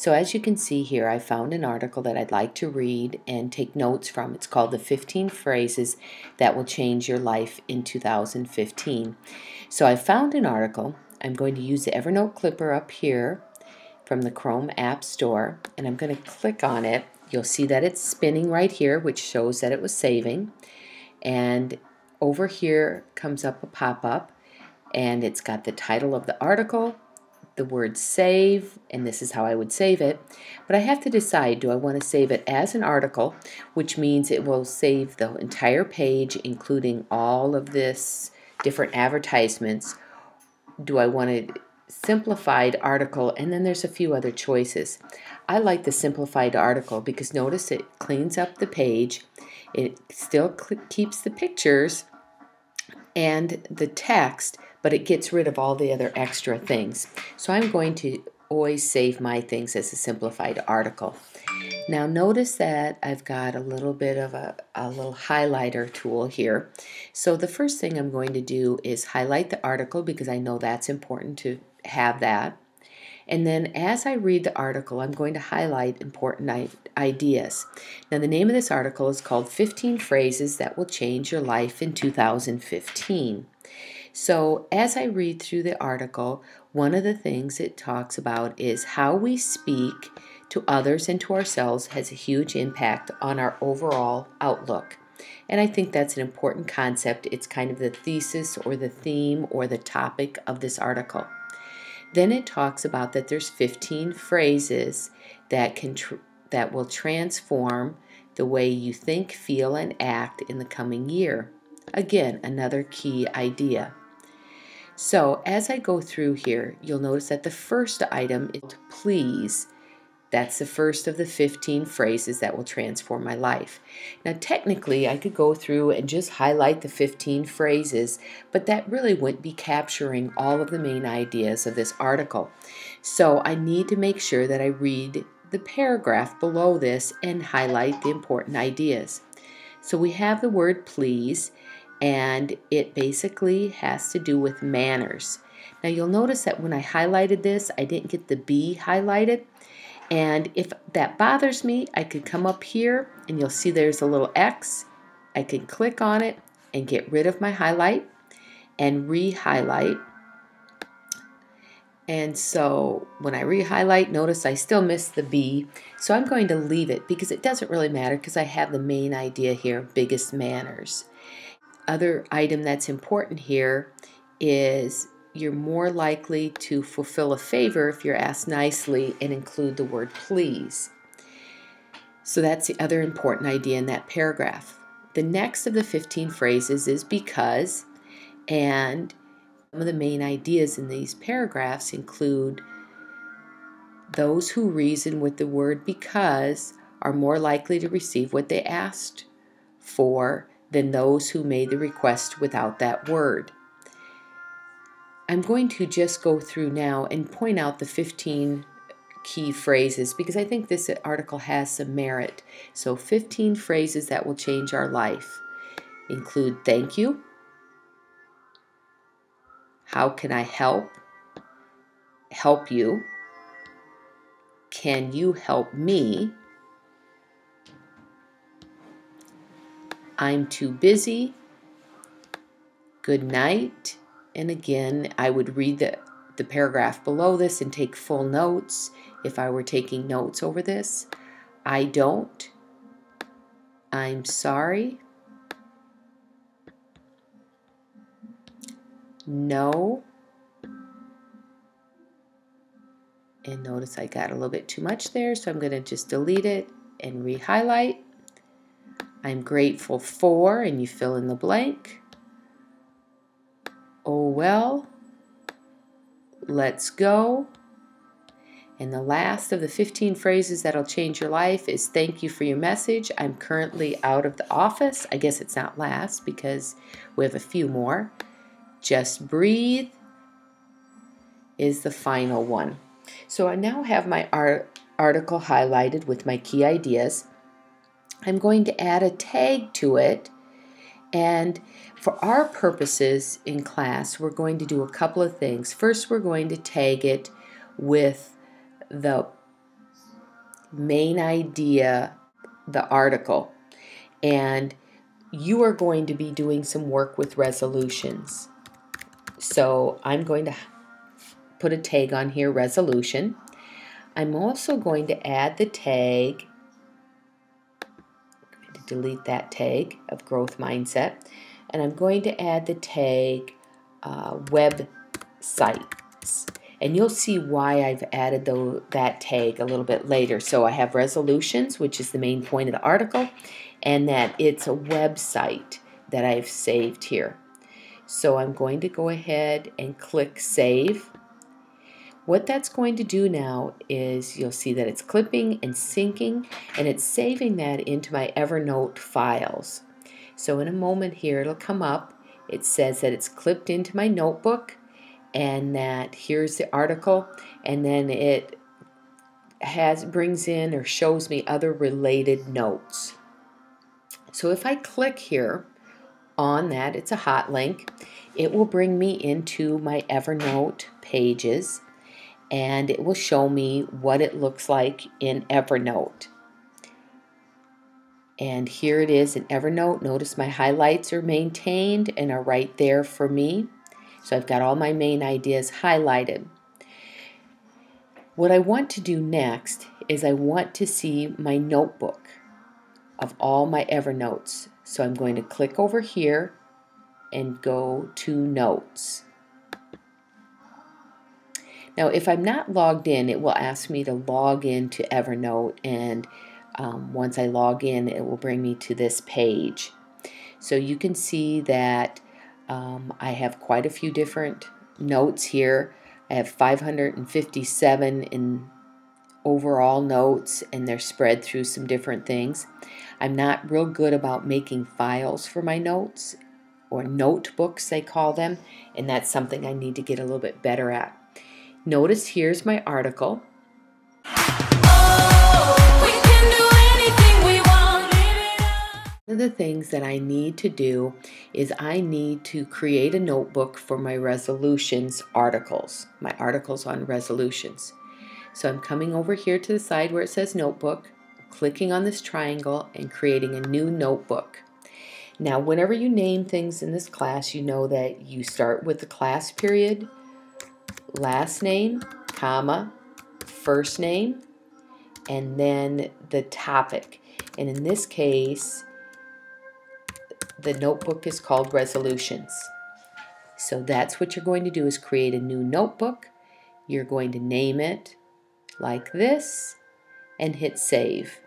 So as you can see here, I found an article that I'd like to read and take notes from. It's called The 15 Phrases That Will Change Your Life in 2015. So I found an article. I'm going to use the Evernote clipper up here from the Chrome App Store, and I'm going to click on it. You'll see that it's spinning right here, which shows that it was saving. And over here comes up a pop-up, and it's got the title of the article, the word save, and this is how I would save it. But I have to decide, do I want to save it as an article, which means it will save the entire page, including all of this different advertisements. Do I want a simplified article? And then there's a few other choices. I like the simplified article because notice it cleans up the page. It still keeps the pictures and the text, but it gets rid of all the other extra things. So I'm going to always save my things as a simplified article. Now notice that I've got a little bit of a little highlighter tool here. So the first thing I'm going to do is highlight the article because I know that's important to have that. And then as I read the article, I'm going to highlight important ideas. Now the name of this article is called 15 Phrases That Will Change Your Life in 2015. So as I read through the article, one of the things it talks about is how we speak to others and to ourselves has a huge impact on our overall outlook. And I think that's an important concept. It's kind of the thesis or the theme or the topic of this article. Then it talks about that there's 15 phrases that will transform the way you think, feel, and act in the coming year. Again, another key idea. So as I go through here, you'll notice that the first item is please. That's the first of the 15 phrases that will transform my life. Now technically I could go through and just highlight the 15 phrases, but that really wouldn't be capturing all of the main ideas of this article. So I need to make sure that I read the paragraph below this and highlight the important ideas. So we have the word please, and it basically has to do with manners. Now you'll notice that when I highlighted this, I didn't get the B highlighted. And if that bothers me, I could come up here and you'll see there's a little X. I can click on it and get rid of my highlight and re-highlight. And so when I re-highlight, notice I still missed the B. So I'm going to leave it because it doesn't really matter because I have the main idea here, biggest manners. Other item that's important here is you're more likely to fulfill a favor if you're asked nicely and include the word please. So that's the other important idea in that paragraph. The next of the 15 phrases is because, and some of the main ideas in these paragraphs include those who reason with the word because are more likely to receive what they asked for than those who made the request without that word. I'm going to just go through now and point out the 15 key phrases because I think this article has some merit. So 15 phrases that will change our life include thank you, how can I help you, can you help me, I'm too busy, good night. And again, I would read the paragraph below this and take full notes if I were taking notes over this. I don't. I'm sorry. No. And notice I got a little bit too much there, so I'm going to just delete it and re-highlight. I'm grateful for, and you fill in the blank. Oh well, let's go. And the last of the 15 phrases that'll change your life is thank you for your message. I'm currently out of the office. I guess it's not last because we have a few more. Just breathe is the final one. So I now have my article highlighted with my key ideas. I'm going to add a tag to it. And for our purposes in class, we're going to do a couple of things. First, we're going to tag it with the main idea, the article, and you are going to be doing some work with resolutions. So I'm going to put a tag on here, resolution. I'm also going to add the tag, I'm going to delete that tag of growth mindset, and I'm going to add the tag websites. And you'll see why I've added that tag a little bit later. So I have resolutions, which is the main point of the article, and that it's a website that I've saved here. So I'm going to go ahead and click Save. What that's going to do now is you'll see that it's clipping and syncing, and it's saving that into my Evernote files. So in a moment here it'll come up. It says that it's clipped into my notebook, and that here's the article, and then it brings in or shows me other related notes. So if I click here on that, it's a hot link, it will bring me into my Evernote pages, and it will show me what it looks like in Evernote. And here it is in Evernote. Notice my highlights are maintained and are right there for me. So I've got all my main ideas highlighted. What I want to do next is I want to see my notebook of all my Evernotes. So I'm going to click over here and go to Notes. Now if I'm not logged in, it will ask me to log in to Evernote, and once I log in it will bring me to this page. So you can see that I have quite a few different notes here. I have 557 in overall notes, and they're spread through some different things. I'm not real good about making files for my notes, or notebooks they call them, and that's something I need to get a little bit better at. Notice here's my article. One of the things that I need to do is I need to create a notebook for my resolutions articles, my articles on resolutions. So I'm coming over here to the side where it says notebook, clicking on this triangle and creating a new notebook. Now whenever you name things in this class, you know that you start with the class period, last name, comma, first name, and then the topic. And in this case, the notebook is called resolutions. So that's what you're going to do, is create a new notebook. You're going to name it like this and hit save.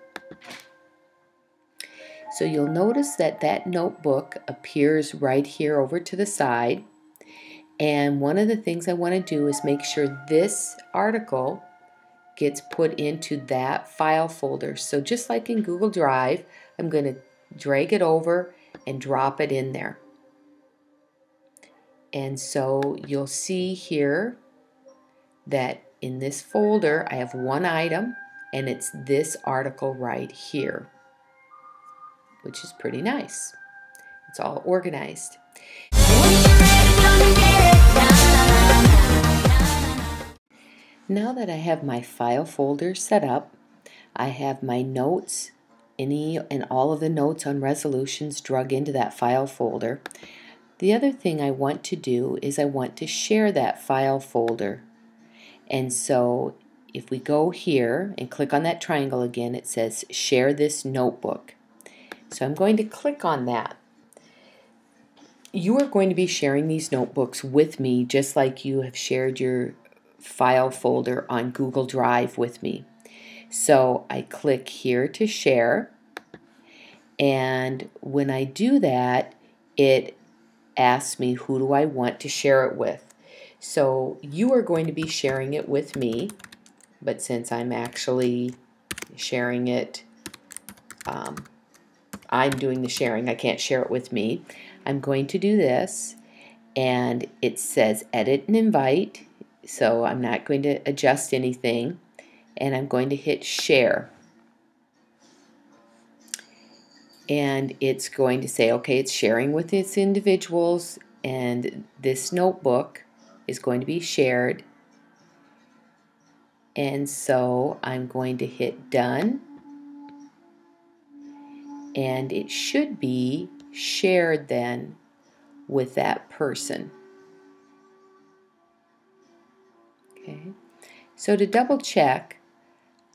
So you'll notice that that notebook appears right here over to the side. And one of the things I want to do is make sure this article gets put into that file folder. So just like in Google Drive, I'm going to drag it over and drop it in there. And so you'll see here that in this folder I have one item, and it's this article right here, which is pretty nice. It's all organized. Now that I have my file folder set up, I have my notes, any and all of the notes on resolutions drug into that file folder. The other thing I want to do is I want to share that file folder. And so if we go here and click on that triangle again, it says share this notebook. So I'm going to click on that. You are going to be sharing these notebooks with me just like you have shared your file folder on Google Drive with me. So I click here to share, and when I do that, it asks me who do I want to share it with. So you are going to be sharing it with me, but since I'm actually sharing it, I'm doing the sharing, I can't share it with me. I'm going to do this, and it says edit and invite, so I'm not going to adjust anything, and I'm going to hit share. And it's going to say, okay, it's sharing with its individuals, and this notebook is going to be shared, And so I'm going to hit done, and it should be shared then with that person. Okay. So to double check,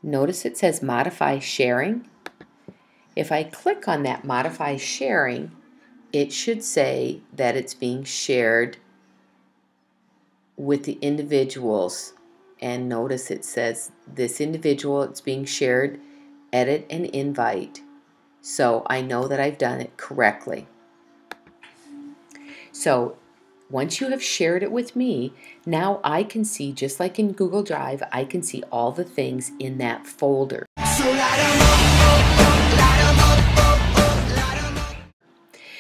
notice it says modify sharing. If I click on that modify sharing, it should say that it's being shared with the individuals. And notice it says this individual, it's being shared, edit and invite. So I know that I've done it correctly. So once you have shared it with me, now I can see, just like in Google Drive, I can see all the things in that folder.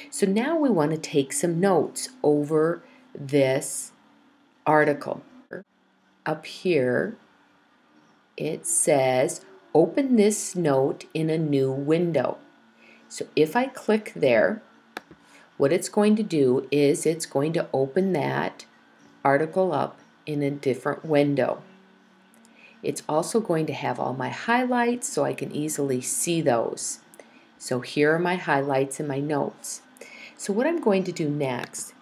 So now we want to take some notes over this article. Up here, it says, open this note in a new window. So if I click there, what it's going to do is it's going to open that article up in a different window. It's also going to have all my highlights so I can easily see those. So here are my highlights and my notes. So what I'm going to do next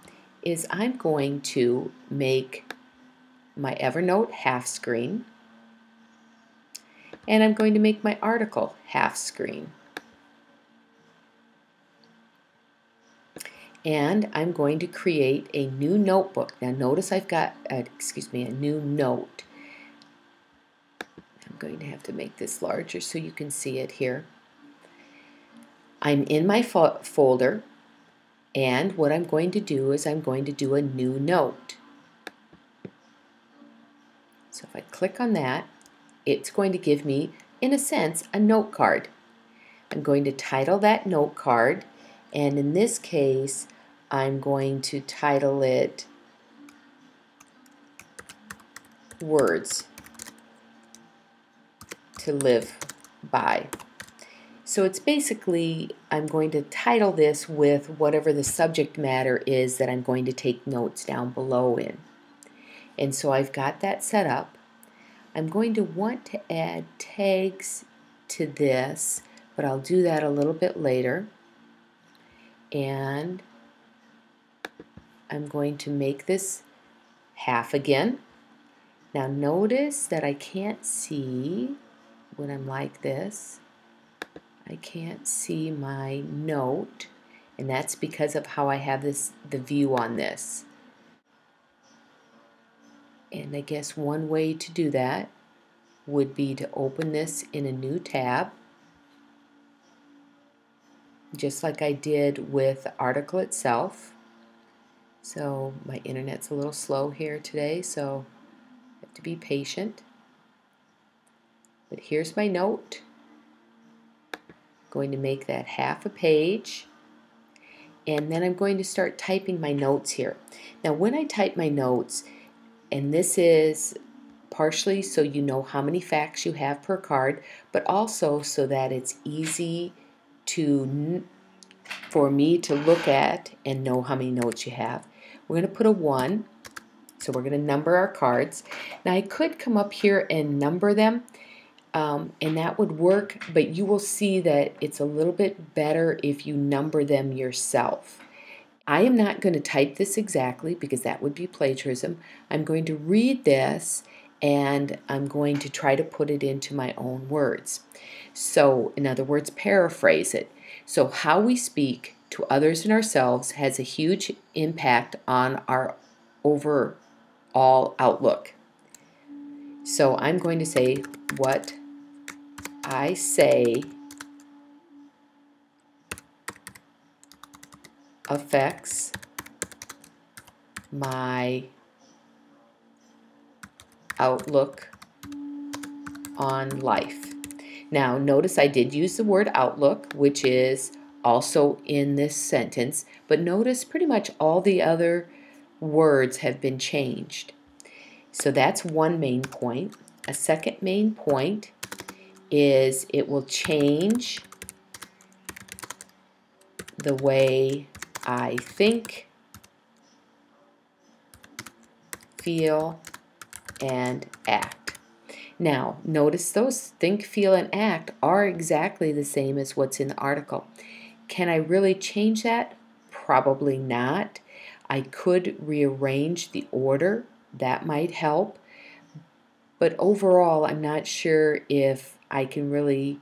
is I'm going to make my Evernote half screen, and I'm going to make my article half screen. And I'm going to create a new notebook. Now notice I've got, a new note. I'm going to have to make this larger so you can see it here. I'm in my folder, and what I'm going to do is I'm going to do a new note. So if I click on that, it's going to give me, in a sense, a note card. I'm going to title that note card, and in this case, I'm going to title it Words to Live By. So it's basically, I'm going to title this with whatever the subject matter is that I'm going to take notes down below in. And so I've got that set up. I'm going to want to add tags to this, but I'll do that a little bit later. And I'm going to make this half again. Now notice that I can't see when I'm like this. I can't see my note, and that's because of how I have the view on this. And I guess one way to do that would be to open this in a new tab, just like I did with the article itself. So my internet's a little slow here today, so I have to be patient. But here's my note. Going to make that half a page, and then I'm going to start typing my notes here. Now when I type my notes, and this is partially so you know how many facts you have per card, but also so that it's easy for me to look at and know how many notes you have. We're going to put a 1, so we're going to number our cards. Now I could come up here and number them, and that would work, but you will see that it's a little bit better if you number them yourself. I am not going to type this exactly because that would be plagiarism. I'm going to read this, and I'm going to try to put it into my own words. So, in other words, paraphrase it. So how we speak to others and ourselves has a huge impact on our overall outlook. So I'm going to say, what I say affects my outlook on life. Now notice I did use the word outlook, which is also in this sentence, but notice pretty much all the other words have been changed. So that's one main point. A second main point is it will change the way I think, feel, and act. Now, notice those think, feel, and act are exactly the same as what's in the article. Can I really change that? Probably not. I could rearrange the order. That might help. But overall, I'm not sure if I can really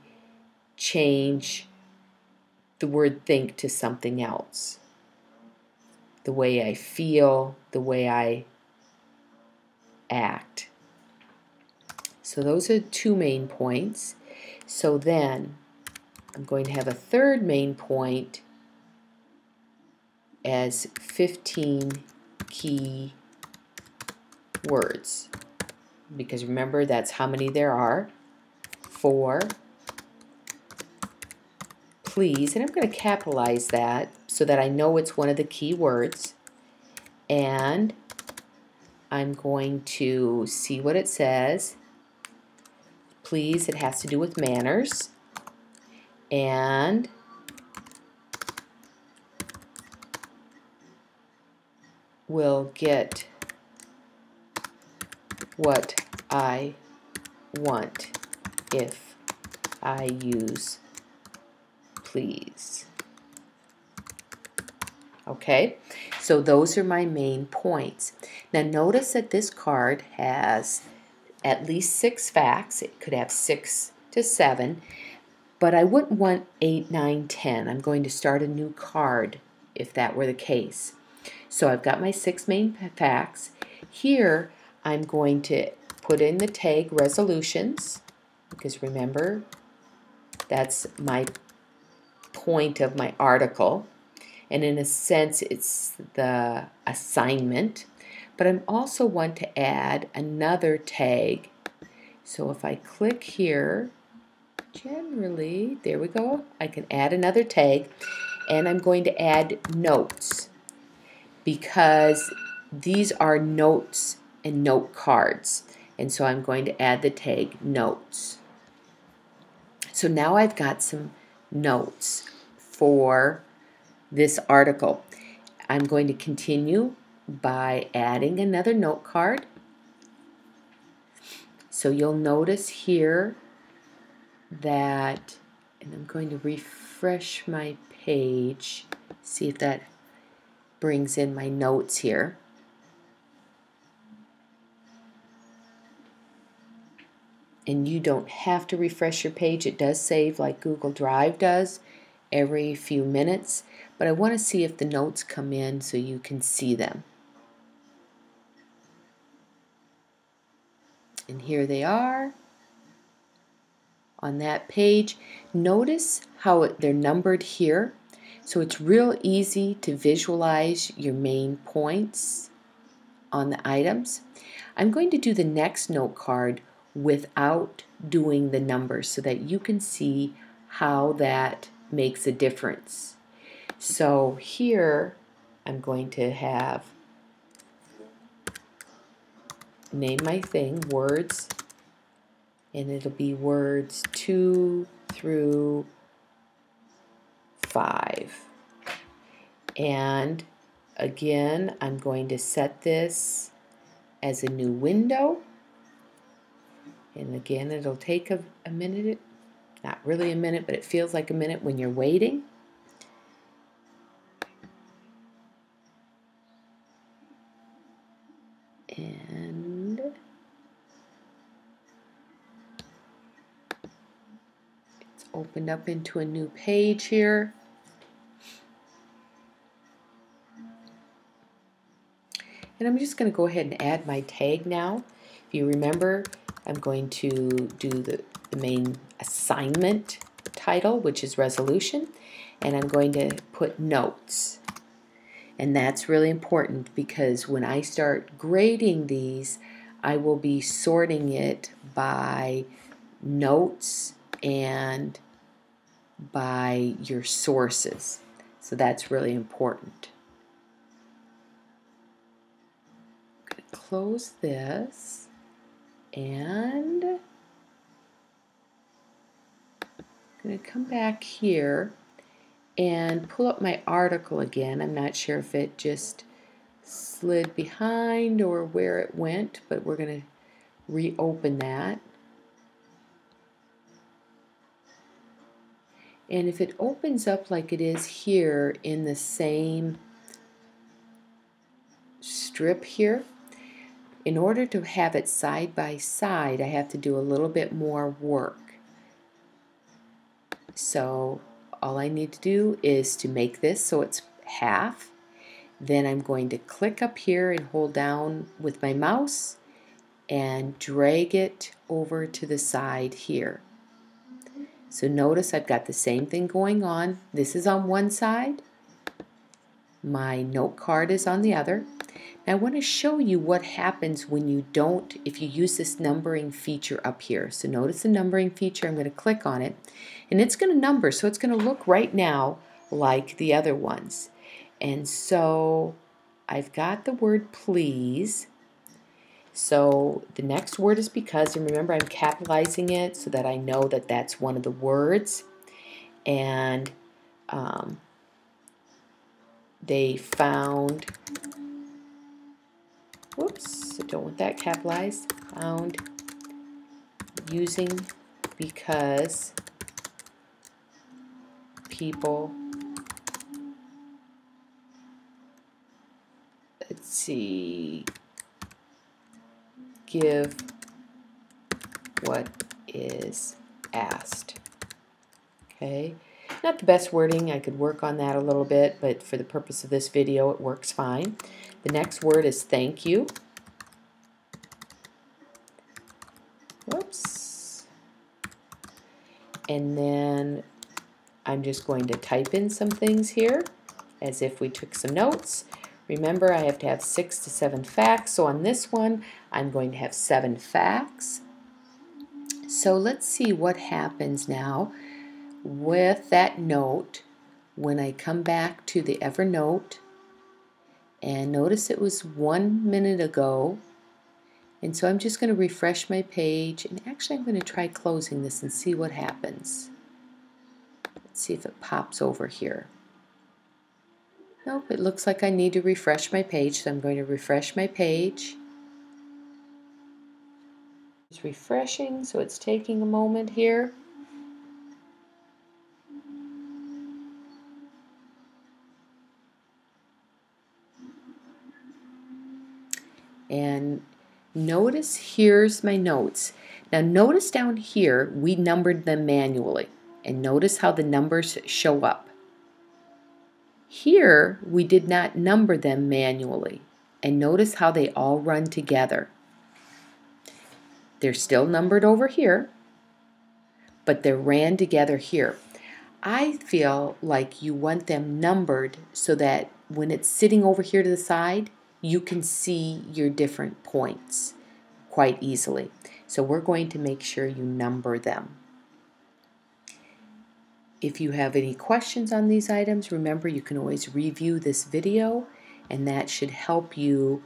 change the word think to something else. The way I feel, the way I act. So those are two main points. So then I'm going to have a third main point as 15 key words. Because remember, that's how many there are. 4, please, and I'm going to capitalize that so that I know it's one of the key words. And I'm going to see what it says. Please, it has to do with manners. And will get what I want if I use please. Okay, so those are my main points. Now notice that this card has at least 6 facts. It could have 6 to 7, but I wouldn't want 8, 9, 10. I'm going to start a new card if that were the case. So I've got my 6 main facts. Here I'm going to put in the tag resolutions, because remember, that's my point of my article. And in a sense, it's the assignment. But I also want to add another tag. So if I click here, generally, there we go, I can add another tag. And I'm going to add notes, because these are notes and note cards. And so I'm going to add the tag notes. So now I've got some notes for this article. I'm going to continue by adding another note card. So you'll notice here that, and I'm going to refresh my page, see if that brings in my notes here. And you don't have to refresh your page. It does save like Google Drive does every few minutes, but I want to see if the notes come in so you can see them. And here they are on that page. Notice how they're numbered here. So it's real easy to visualize your main points on the items. I'm going to do the next note card without doing the numbers so that you can see how that makes a difference. So here I'm going to have name my thing words, and it'll be words 2 through 5. And again, I'm going to set this as a new window. And again, it'll take a minute, not really a minute, but it feels like a minute when you're waiting. And it's opened up into a new page here. And I'm just going to go ahead and add my tag now. If you remember, I'm going to do the main assignment title, which is resolution, and I'm going to put notes. And that's really important, because when I start grading these, I will be sorting it by notes and by your sources. So that's really important. I'm going to close this, and I'm going to come back here and pull up my article again. I'm not sure if it just slid behind or where it went, but we're going to reopen that. And if it opens up like it is here in the same strip here, in order to have it side by side, I have to do a little bit more work. So all I need to do is to make this so it's half. Then I'm going to click up here and hold down with my mouse and drag it over to the side here. So notice I've got the same thing going on. This is on one side, my note card is on the other. Now I want to show you what happens when you don't, if you use this numbering feature up here. So notice the numbering feature, I'm going to click on it, and it's going to number, so it's going to look right now like the other ones. And so I've got the word please. So the next word is because, and remember I'm capitalizing it so that I know that that's one of the words. And they found, whoops, I don't want that capitalized, found using because people, let's see, give what is asked. Okay, not the best wording, I could work on that a little bit, but for the purpose of this video it works fine. The next word is thank you. Whoops. And then I'm just going to type in some things here as if we took some notes. Remember, I have to have 6 to 7 facts, so on this one I'm going to have 7 facts. So let's see what happens now with that note when I come back to the Evernote, and notice it was 1 minute ago, and so I'm just going to refresh my page, and actually I'm going to try closing this and see what happens. Let's see if it pops over here. Nope, it looks like I need to refresh my page, so I'm going to refresh my page. It's refreshing, so it's taking a moment here. And notice here's my notes. Now notice down here we numbered them manually, and notice how the numbers show up. Here we did not number them manually, and notice how they all run together. They're still numbered over here, but they're ran together here. I feel like you want them numbered so that when it's sitting over here to the side, you can see your different points quite easily. So we're going to make sure you number them. If you have any questions on these items, remember you can always review this video, and that should help you